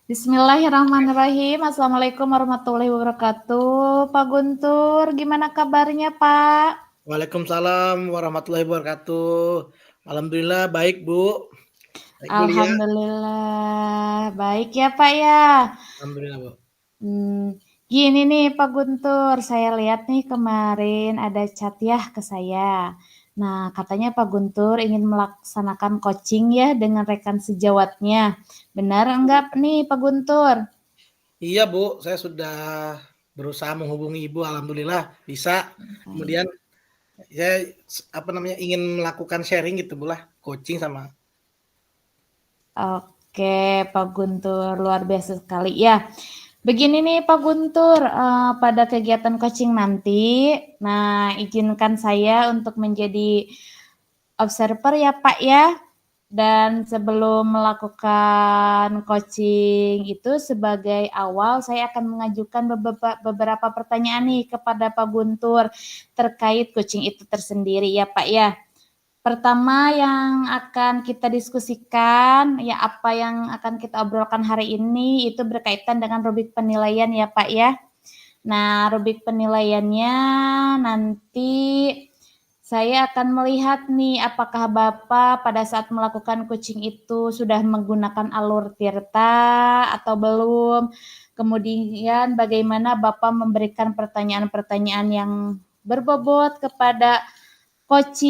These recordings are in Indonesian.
Bismillahirrahmanirrahim. Assalamualaikum warahmatullahi wabarakatuh. Pak Guntur, gimana kabarnya, Pak? Waalaikumsalam warahmatullahi wabarakatuh. Alhamdulillah baik, Bu. Baik, Bu Lia. Alhamdulillah, baik ya, Pak ya. Alhamdulillah, Bu. Gini nih, Pak Guntur, saya lihat nih kemarin ada chat ya ke saya. Nah, katanya Pak Guntur ingin melaksanakan coaching ya dengan rekan sejawatnya. Benar enggak nih, Pak Guntur? Iya, Bu, saya sudah berusaha menghubungi Ibu, alhamdulillah bisa. Kemudian saya ingin melakukan sharing gitu, Bu lah, coaching sama. Oke, Pak Guntur, luar biasa sekali ya. Begini nih Pak Guntur, pada kegiatan coaching nanti, nah izinkan saya untuk menjadi observer ya Pak ya. Dan sebelum melakukan coaching itu sebagai awal saya akan mengajukan beberapa pertanyaan nih kepada Pak Guntur terkait coaching itu tersendiri ya Pak ya. Pertama yang akan kita diskusikan, ya apa yang akan kita obrolkan hari ini itu berkaitan dengan rubrik penilaian ya Pak ya. Nah, rubrik penilaiannya nanti saya akan melihat nih apakah Bapak pada saat melakukan coaching itu sudah menggunakan alur Tirta atau belum. Kemudian bagaimana Bapak memberikan pertanyaan-pertanyaan yang berbobot kepada coach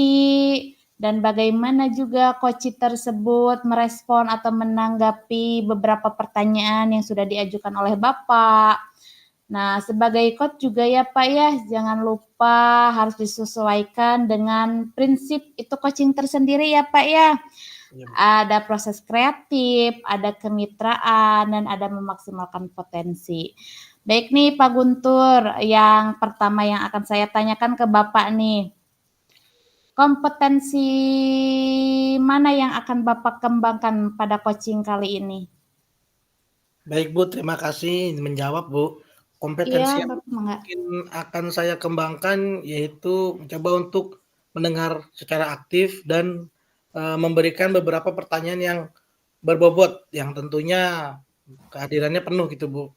dan bagaimana juga coach tersebut merespon atau menanggapi beberapa pertanyaan yang sudah diajukan oleh Bapak. Nah, sebagai coach juga ya Pak ya, jangan lupa harus disesuaikan dengan prinsip itu coaching tersendiri ya Pak ya. Iya, Bu. Ada proses kreatif, ada kemitraan, dan ada memaksimalkan potensi. Baik nih Pak Guntur, yang pertama yang akan saya tanyakan ke Bapak nih. Kompetensi mana yang akan Bapak kembangkan pada coaching kali ini? Baik, Bu, terima kasih menjawab, Bu. Iya, Kompetensi yang Bapak mangga. mungkin akan saya kembangkan yaitu mencoba untuk mendengar secara aktif dan memberikan beberapa pertanyaan yang berbobot yang tentunya kehadirannya penuh gitu, Bu.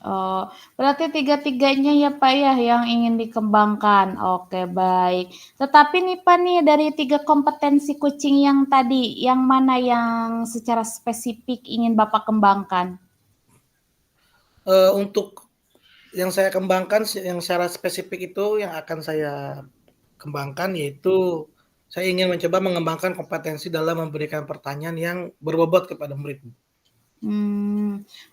Oh, berarti tiga-tiganya ya Pak ya yang ingin dikembangkan. Oke, baik. Tetapi nih Pak nih dari 3 kompetensi coaching yang tadi, yang mana yang secara spesifik ingin Bapak kembangkan? Untuk yang saya kembangkan yang secara spesifik itu yang akan saya kembangkan yaitu saya ingin mencoba mengembangkan kompetensi dalam memberikan pertanyaan yang berbobot kepada murid.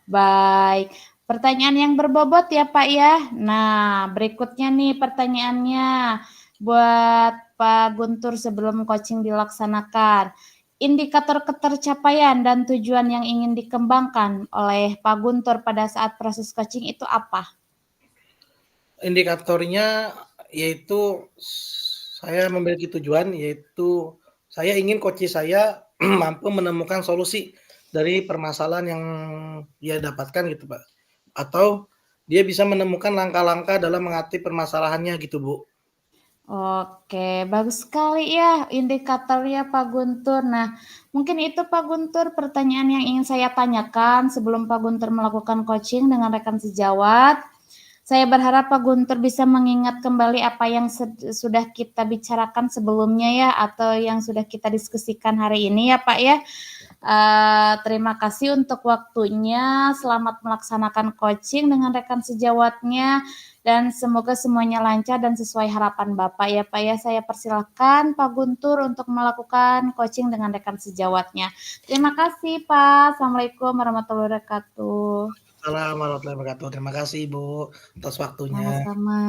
Baik. Pertanyaan yang berbobot ya Pak ya. Nah, berikutnya nih pertanyaannya buat Pak Guntur sebelum coaching dilaksanakan. Indikator ketercapaian dan tujuan yang ingin dikembangkan oleh Pak Guntur pada saat proses coaching itu apa? Indikatornya yaitu saya memiliki tujuan yaitu saya ingin coach saya mampu menemukan solusi dari permasalahan yang dia dapatkan gitu, Pak. Atau dia bisa menemukan langkah-langkah dalam mengatasi permasalahannya gitu, Bu. Oke, bagus sekali ya indikatornya Pak Guntur. Nah, mungkin itu Pak Guntur pertanyaan yang ingin saya tanyakan sebelum Pak Guntur melakukan coaching dengan rekan sejawat. Saya berharap Pak Guntur bisa mengingat kembali apa yang sudah kita bicarakan sebelumnya ya atau yang sudah kita diskusikan hari ini ya Pak ya. Terima kasih untuk waktunya. Selamat melaksanakan coaching dengan rekan sejawatnya dan semoga semuanya lancar dan sesuai harapan Bapak ya Pak ya. Saya persilahkan Pak Guntur untuk melakukan coaching dengan rekan sejawatnya. Terima kasih Pak. Assalamualaikum warahmatullahi wabarakatuh. Assalamualaikum warahmatullahi wabarakatuh. Terima kasih, Bu, atas waktunya. Sama-sama.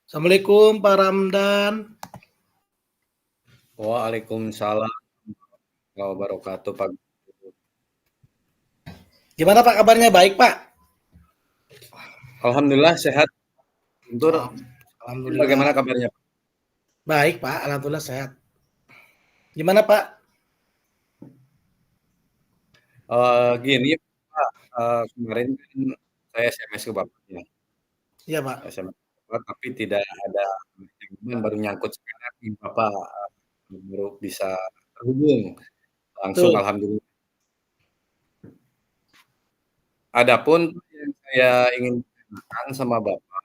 Assalamualaikum Pak Ramdan. Waalaikumsalam warahmatullahi wabarakatuh, Pak. Gimana Pak kabarnya? Baik, Pak? Alhamdulillah sehat. Guntur, Alhamdulillah. bagaimana kabarnya? Baik, Pak. Alhamdulillah sehat. Gimana, Pak? Gini Pak, kemarin kan saya SMS ke Bapaknya, Iya, Pak. SMS ke Bapak, tapi tidak ada jawaban, baru nyangkut sekarang nih Bapak, baru bisa terhubung, langsung Betul. alhamdulillah. Adapun yang saya ingin tanyakan sama Bapak,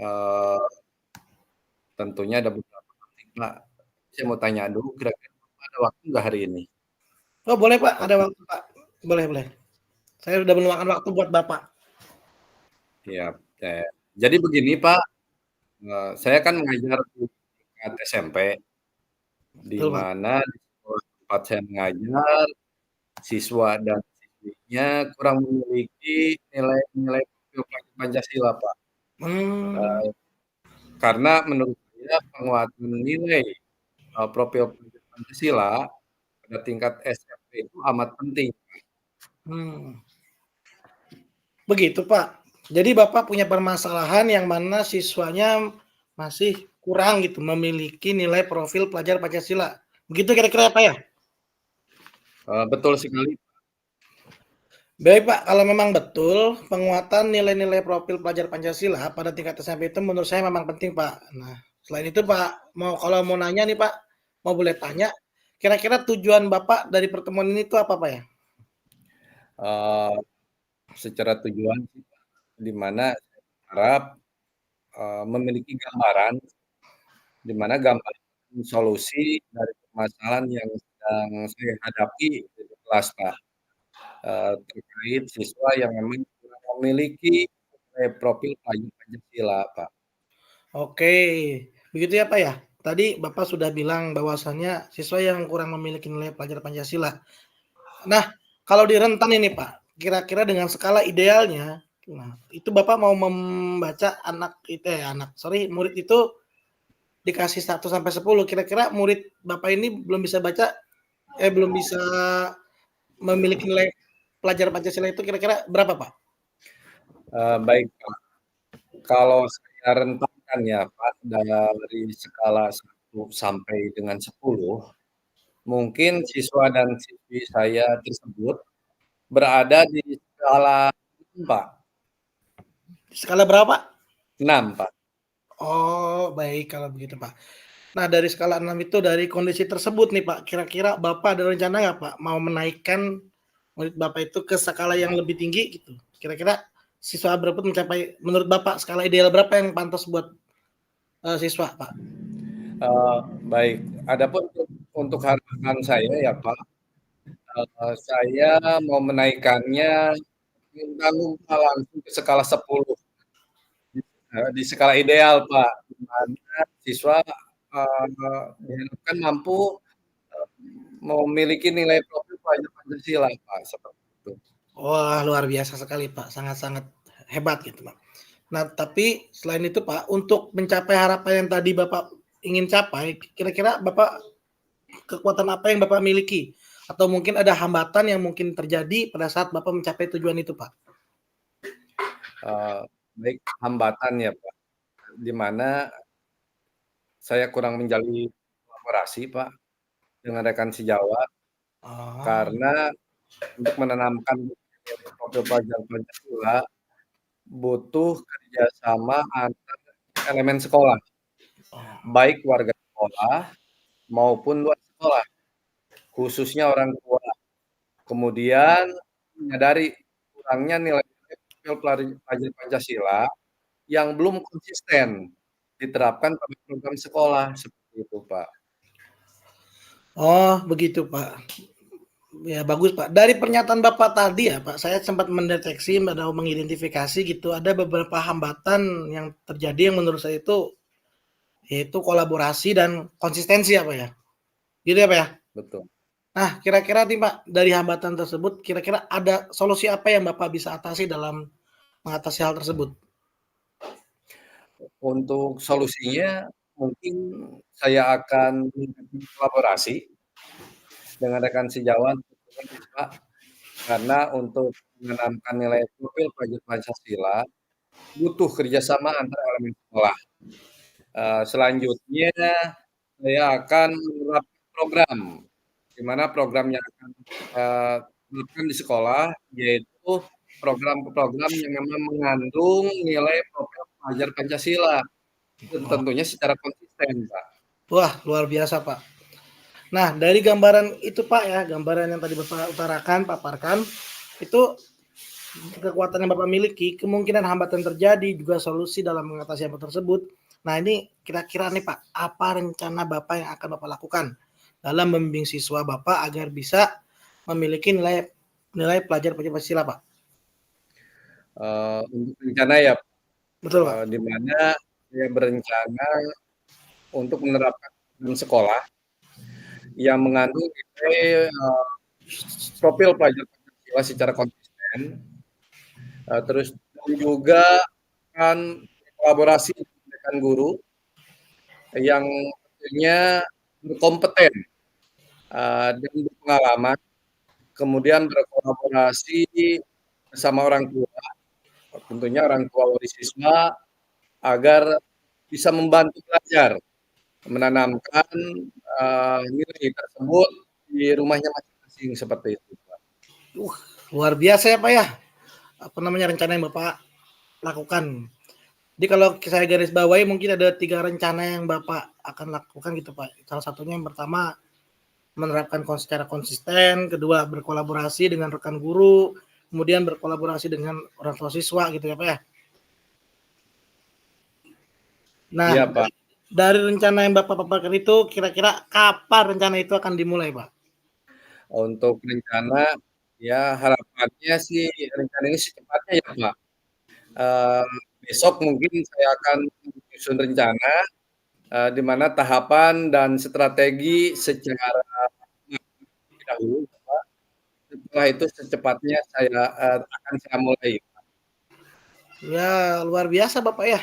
eee, tentunya ada beberapa penting, Pak. Saya mau tanya dulu, kira-kira Bapak ada waktu nggak hari ini? Oh, boleh, Pak, ada Waktu waktu, Pak. Boleh boleh. Saya sudah meluangkan waktu buat Bapak. iya, jadi begini Pak, saya kan mengajar di tingkat SMP, di Betul, Pak. mana di sekolah tempat saya mengajar, siswa dan siswinya kurang memiliki nilai-nilai profil Pancasila, Pak. Mmm, Eee, karena menurut saya penguatan nilai, profil Pancasila pada tingkat SMP itu amat penting. mmm. Begitu, Pak. Jadi Bapak punya permasalahan yang mana siswanya masih kurang gitu, memiliki nilai profil pelajar Pancasila. Begitu kira-kira ya, Pak, ya? Betul sekali. Baik, Pak, kalau memang betul penguatan nilai-nilai profil pelajar Pancasila pada tingkat SMP itu menurut saya memang penting, Pak. Nah, selain itu, Pak, kalau mau nanya nih, Pak, mau boleh tanya, kira-kira tujuan Bapak dari pertemuan ini tuh apa, Pak, ya? Eee, secara tujuan sih, Pak, di mana saya berharap, memiliki gambaran, di mana gambaran solusi dari permasalahan yang sedang saya hadapi di kelas, Pak, terkait siswa yang memang kurang memiliki profil Pancasila, Pak. Oke, begitu ya, Pak, ya? Tadi Bapak sudah bilang bahwasannya siswa yang kurang memiliki nilai pelajar Pancasila. Nah, kalau di rentan ini, Pak, kira-kira dengan skala idealnya, nah, itu Bapak mau membaca murid itu dikasih 1 sampai 10, kira-kira murid Bapak ini belum bisa memiliki nilai pelajar Pancasila itu kira-kira berapa, Pak? Baik, Pak, kalau saya rentangkan ya, Pak, dari skala 1 sampai dengan 10, mungkin siswa dan siswi saya tersebut berada di skala 6, Pak. Skala berapa, Pak? 6, Pak. Oh, baik kalau begitu, Pak. Nah, dari skala 6 itu dari kondisi tersebut nih, Pak, kira-kira Bapak ada rencana nggak, Pak, mau menaikkan murid Bapak itu ke skala yang lebih tinggi gitu? Kira-kira siswa berapa mencapai menurut Bapak skala ideal berapa yang pantas buat, siswa, Pak? Baik, adapun untuk harapan saya ya, Pak, saya mau menaikkannya minta langsung ke skala 10, di skala ideal, Pak, di mana siswa, diharapkan mampu, eee, memiliki nilai profil pelajar Pancasila, Pak, seperti itu. Wah, luar biasa sekali, Pak, sangat-sangat hebat gitu, Pak. Nah, tapi selain itu, Pak, untuk mencapai harapan yang tadi Bapak ingin capai, kira-kira Bapak kekuatan apa yang Bapak miliki? Atau mungkin ada hambatan yang mungkin terjadi pada saat Bapak mencapai tujuan itu, Pak? Eee, Baik hambatan ya, Pak, di mana saya kurang menjalin kolaborasi, Pak, dengan rekan sejawat, Oh, karena untuk menanamkan nilai profil pelajar Pancasila butuh kerjasama antar elemen sekolah, oh, baik warga sekolah maupun luar sekolah, khususnya orang tua. Kemudian menyadari kurangnya nilai-nilai profil pelajar Pancasila yang belum konsisten diterapkan pada program sekolah, seperti itu, Pak. oh begitu, Pak. Ya bagus, Pak. Dari pernyataan Bapak tadi ya, Pak, saya sempat mendeteksi atau mengidentifikasi gitu, ada beberapa hambatan yang terjadi yang menurut saya itu, yaitu kolaborasi dan konsistensi ya, Pak, ya? Gitu ya, Pak, ya? Betul. Nah, kira-kira nih, Pak, dari hambatan tersebut, kira-kira ada solusi apa yang Bapak bisa atasi dalam mengatasi hal tersebut? Untuk solusinya mungkin saya akan meningkatkan kolaborasi dengan rekan sejawat tentunya, Pak, karena untuk menanamkan nilai profil pelajar Pancasila butuh kerjasama antar elemen sekolah. Selanjutnya saya akan menerapkan program, di mana program yang akan, eee, terapkan di sekolah, yaitu program-program yang memang mengandung nilai profil pelajar Pancasila, dan Oh, tentunya secara konsisten, Pak. wah luar biasa, Pak. Nah, dari gambaran itu, Pak, ya, gambaran yang tadi Bapak utarakan, paparkan, itu kekuatan yang Bapak miliki, kemungkinan hambatan terjadi, juga solusi dalam mengatasi hambatan tersebut. Nah, ini kira-kira nih, Pak, apa rencana Bapak yang akan Bapak lakukan dalam membimbing siswa Bapak agar bisa memiliki nilai pelajar Pancasila, Pak? Untuk rencana ya, Betul, Pak. di mana saya berencana untuk menerapkan dalam sekolah yang mengandung nilai profil pelajar Pancasila secara konsisten, terus dan juga akan kolaborasi dengan guru yang tentunya berkompeten dan berpengalaman, kemudian berkolaborasi bersama orang tua, tentunya orang tua wali siswa agar bisa membantu pelajar menanamkan nilai tersebut di rumahnya masing-masing seperti itu, Pak. Luar biasa ya, Pak, ya. Apa namanya rencana yang Bapak lakukan. Jadi kalau saya garis bawahi mungkin ada 3 rencana yang Bapak akan lakukan gitu, Pak. Salah satunya yang pertama menerapkan secara konsisten, kedua berkolaborasi dengan rekan guru, kemudian berkolaborasi dengan orang tua siswa gitu ya, Pak, ya. Nah, Iya, Pak. dari rencana yang Bapak paparkan itu kira-kira kapan rencana itu akan dimulai, Pak? Untuk rencana, ya harapannya sih rencana ini secepatnya ya, Pak. Besok mungkin saya akan menyusun rencana, di mana tahapan dan strategi secara dahulu, Pak. Setelah itu secepatnya akan saya mulai. Ya, luar biasa Bapak ya.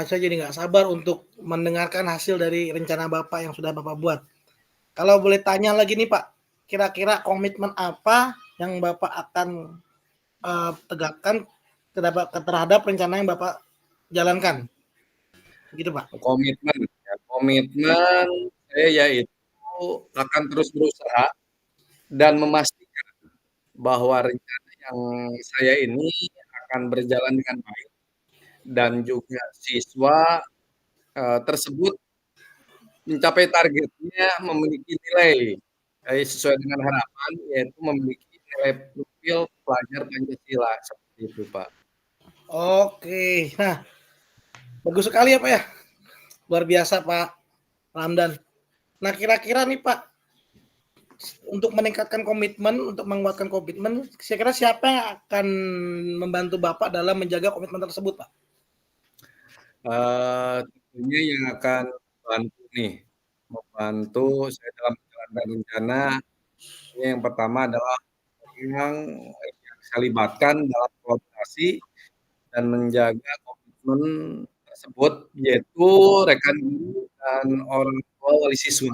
Saya jadi nggak sabar untuk mendengarkan hasil dari rencana Bapak yang sudah Bapak buat. Kalau boleh tanya lagi nih Pak, kira-kira komitmen apa yang Bapak akan tegakkan terhadap rencana yang Bapak jalankan? Gitu Pak. Komitmen saya yaitu akan terus berusaha dan memastikan bahwa rencana yang saya ini akan berjalan dengan baik dan juga siswa tersebut mencapai targetnya memiliki nilai sesuai dengan harapan, yaitu memiliki nilai profil pelajar Pancasila seperti itu, Pak. Oke, nah bagus sekali ya Pak ya, luar biasa Pak Ramdan. Nah kira-kira nih Pak, untuk meningkatkan komitmen, untuk menguatkan komitmen, kira-kira siapa yang akan membantu Bapak dalam menjaga komitmen tersebut Pak? Tentunya yang akan membantu saya dalam menjalankan rencana, yang pertama adalah yang saya libatkan dalam kolaborasi dan menjaga komitmen tersebut, yaitu rekan guru dan orang tua wali siswa.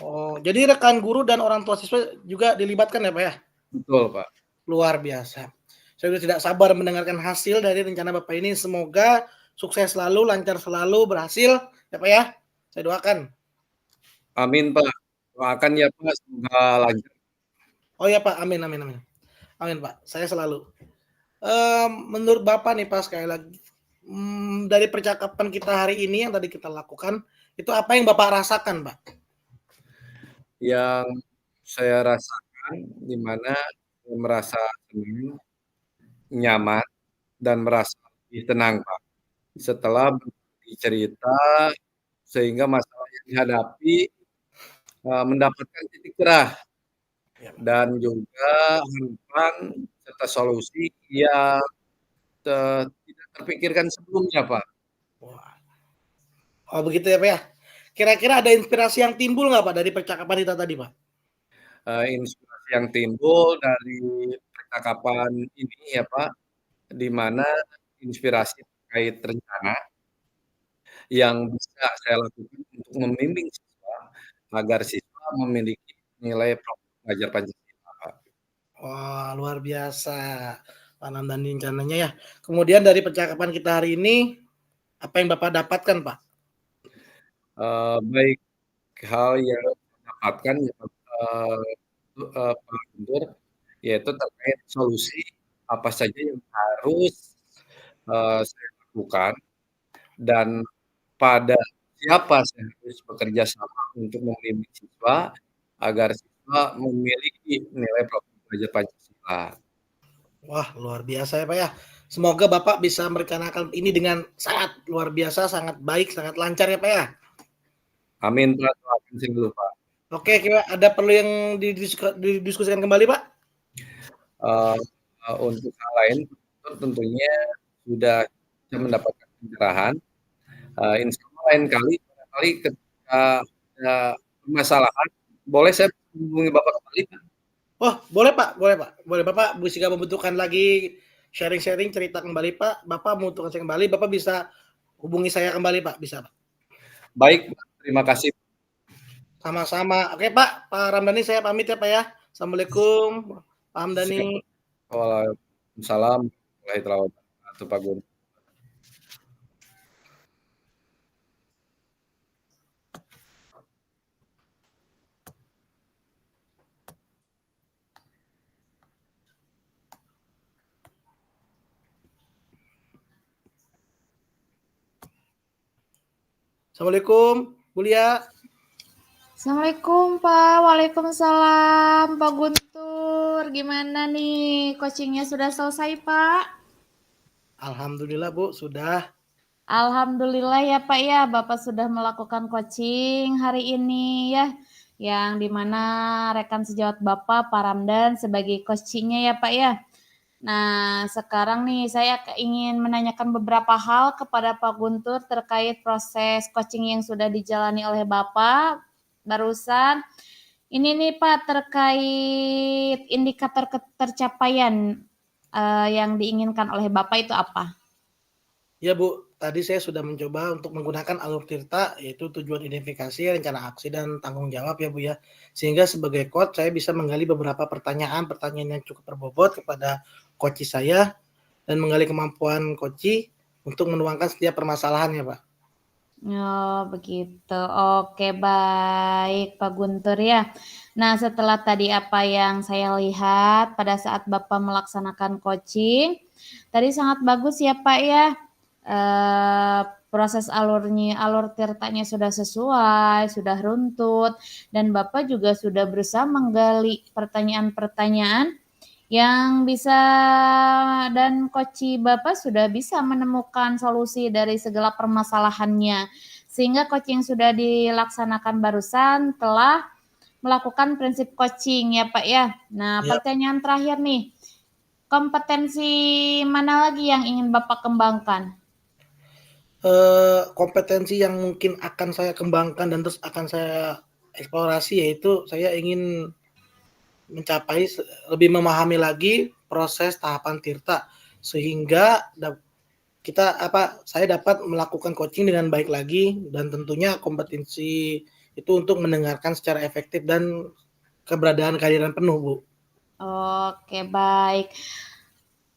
Oh, jadi rekan guru dan orang tua siswa juga dilibatkan ya Pak ya? Betul, Pak. Luar biasa. Saya sudah tidak sabar mendengarkan hasil dari rencana Bapak ini. Semoga sukses selalu, lancar selalu, berhasil ya Pak ya. Saya doakan. Amin, Pak. Doakan ya, Pak, semoga lancar. Oh ya Pak, amin amin amin. Amin Pak, saya selalu. Menurut Bapak nih Pak sekali lagi, dari percakapan kita hari ini yang tadi kita lakukan, itu apa yang Bapak rasakan Pak? Yang saya rasakan di mana saya merasa senang, nyaman, dan merasa lebih tenang, Pak. Setelah berbagi cerita sehingga masalah yang dihadapi mendapatkan titik cerah dan juga harapan serta solusi yang tidak terpikirkan sebelumnya, Pak. Wah. Oh begitu ya Pak ya. Kira-kira ada inspirasi yang timbul nggak Pak dari percakapan kita tadi Pak? Inspirasi yang timbul dari percakapan ini ya, Pak, di mana inspirasi terkait rencana yang bisa saya lakukan untuk membimbing siswa agar siswa memiliki nilai pelajar Pancasila, Pak. Wah luar biasa Pak Namdani rencananya ya. Kemudian dari percakapan kita hari ini, apa yang Bapak dapatkan Pak? Baik hal yang saya dapatkan ya, Pak Guntur, yaitu terkait solusi apa saja yang harus, saya lakukan dan pada siapa saya harus bekerja sama untuk membimbing siswa, agar siswa memiliki nilai pelajar Pancasila. Wah, luar biasa ya, Pak, ya. Semoga Bapak bisa merencanakan ini dengan sangat luar biasa, sangat baik, sangat lancar ya, Pak, ya. Amin, Pak, doakan selalu, Pak. Oke, kira ada perlu yang didiskusikan kembali, Pak? Untuk hal lain tentunya sudah bisa mendapatkan pencerahan, insya Allah lain kali barangkali ketika ada permasalahan, boleh saya hubungi Bapak kembali, Pak? Oh, boleh, Pak, boleh, Pak. Boleh, Bapak jika membutuhkan lagi sharing-sharing cerita kembali, Pak, Bapak membutuhkan saya kembali, Bapak bisa hubungi saya kembali, Pak, bisa, Pak. Baik, terima kasih. Sama-sama. Oke, Pak Ramdhani saya pamit ya, Pak, ya. Assalamualaikum, Pak Hamdani. Waalaikumsalam warahmatullahi wabarakatuh, Pak Gun. Assalamualaikum, Bu Lia. Assalamualaikum Pak, waalaikumsalam Pak Guntur. Gimana nih coachingnya sudah selesai Pak? Alhamdulillah Bu, sudah. Alhamdulillah ya Pak ya, Bapak sudah melakukan coaching hari ini ya, yang dimana rekan sejawat Bapak Pak Ramdan sebagai coachingnya ya Pak ya. Nah, sekarang nih saya ingin menanyakan beberapa hal kepada Pak Guntur terkait proses coaching yang sudah dijalani oleh Bapak barusan. Ini nih Pak terkait indikator ketercapaian yang diinginkan oleh Bapak itu apa? Ya Bu, tadi saya sudah mencoba untuk menggunakan alur tirta, yaitu tujuan identifikasi, rencana aksi, dan tanggung jawab ya Bu ya. Sehingga sebagai coach saya bisa menggali beberapa pertanyaan yang cukup berbobot kepada coach saya, dan menggali kemampuan coach untuk menuangkan setiap permasalahan ya Pak. Oh, begitu. Oke, baik Pak Guntur ya. Nah, setelah tadi apa yang saya lihat pada saat Bapak melaksanakan coaching, tadi sangat bagus ya Pak ya. Proses alur tirtanya sudah sesuai, sudah runtut, dan Bapak juga sudah berusaha menggali pertanyaan-pertanyaan yang bisa, dan coach Bapak sudah bisa menemukan solusi dari segala permasalahannya. Sehingga coaching sudah dilaksanakan barusan telah melakukan prinsip coaching ya Pak ya. Nah, Ya. pertanyaan terakhir nih, kompetensi mana lagi yang ingin Bapak kembangkan? Kompetensi yang mungkin akan saya kembangkan dan terus akan saya eksplorasi, yaitu saya ingin mencapai lebih memahami lagi proses tahapan tirta, sehingga saya dapat melakukan coaching dengan baik lagi, dan tentunya kompetensi itu untuk mendengarkan secara efektif dan kehadiran penuh, Bu. Oke, baik.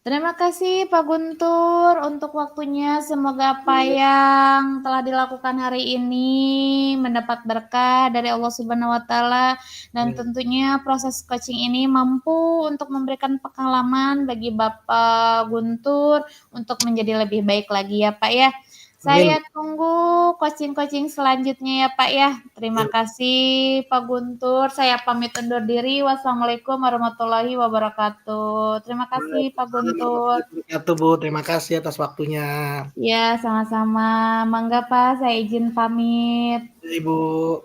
Terima kasih Pak Guntur untuk waktunya. Semoga apa yang telah dilakukan hari ini mendapat berkah dari Allah Subhanahu wa taala, dan tentunya proses coaching ini mampu untuk memberikan pengalaman bagi Bapak Guntur untuk menjadi lebih baik lagi ya Pak ya. Saya tunggu coaching-coaching selanjutnya ya Pak ya. Terima kasih Pak Guntur. Saya pamit undur diri. Wassalamualaikum warahmatullahi wabarakatuh. Terima kasih Pak Guntur. Bu, terima kasih atas waktunya. Ya, sama-sama. Mangga Pak, saya izin pamit. Ibu.